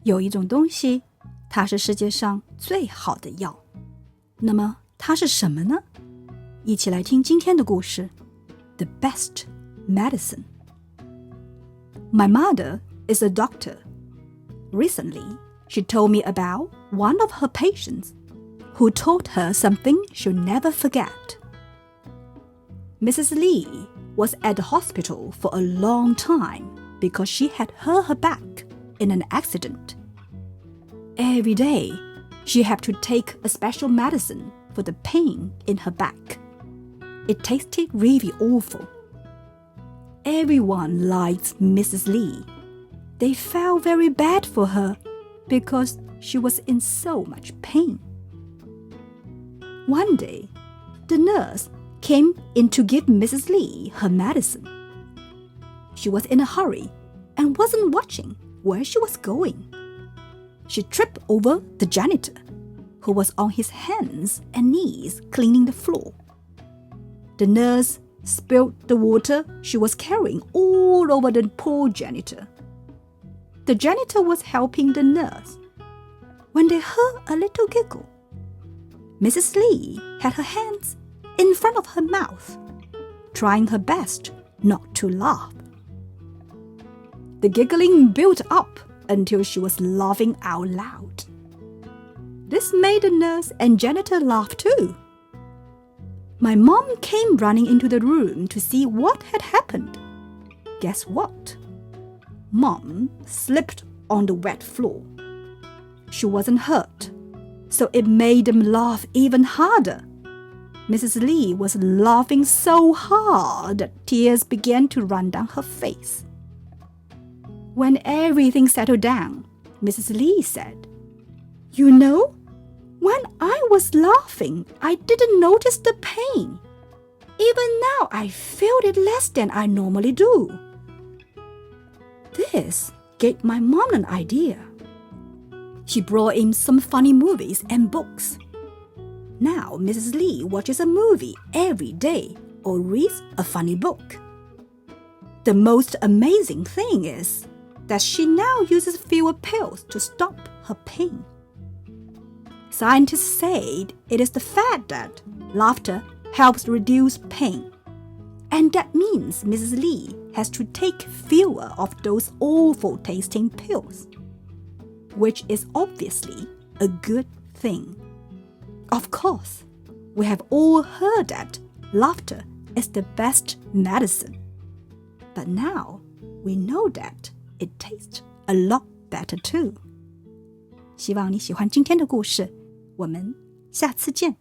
有一种东西，它是世界上最好的药。那么它是什么呢？一起来听今天的故事 The Best Medicine. My mother is a doctor. Recently, she told me about one of her patients who told her something she'll never forget. Mrs. Lee was at the hospital for a long time because she had hurt her back in an accident. Every day, she had to take a special medicine for the pain in her back. It tasted really awful. Everyone liked Mrs. Lee. They felt very bad for her because she was in so much pain. One day, the nurse came in to give Mrs. Lee her medicine. She was in a hurry and wasn't watching where she was going. She tripped over the janitor, who was on his hands and knees cleaning the floor. The nurse spilled the water she was carrying all over the poor janitor. The janitor was helping the nurse when they heard a little giggle. Mrs. Lee had her hands in front of her mouth, trying her best not to laugh. The giggling built up until she was laughing out loud. This made the nurse and janitor laugh too. My mom came running into the room to see what had happened. Guess what? Mom slipped on the wet floor. She wasn't hurt, so it made them laugh even harder. Mrs. Lee was laughing so hard that tears began to run down her face. When everything settled down, Mrs. Lee said, "You know, when I was laughing, I didn't notice the pain. Even now, I felt it less than I normally do." This gave my mom an idea. She brought in some funny movies and books. Now, Mrs. Lee watches a movie every day or reads a funny book. The most amazing thing is that she now uses fewer pills to stop her pain. Scientists say it is the fact that laughter helps reduce pain, and that means Mrs. Lee has to take fewer of those awful tasting pills, which is obviously a good thing. Of course, we have all heard that laughter is the best medicine. But now we know that it tastes a lot better too. 希望你喜欢今天的故事，我们下次见。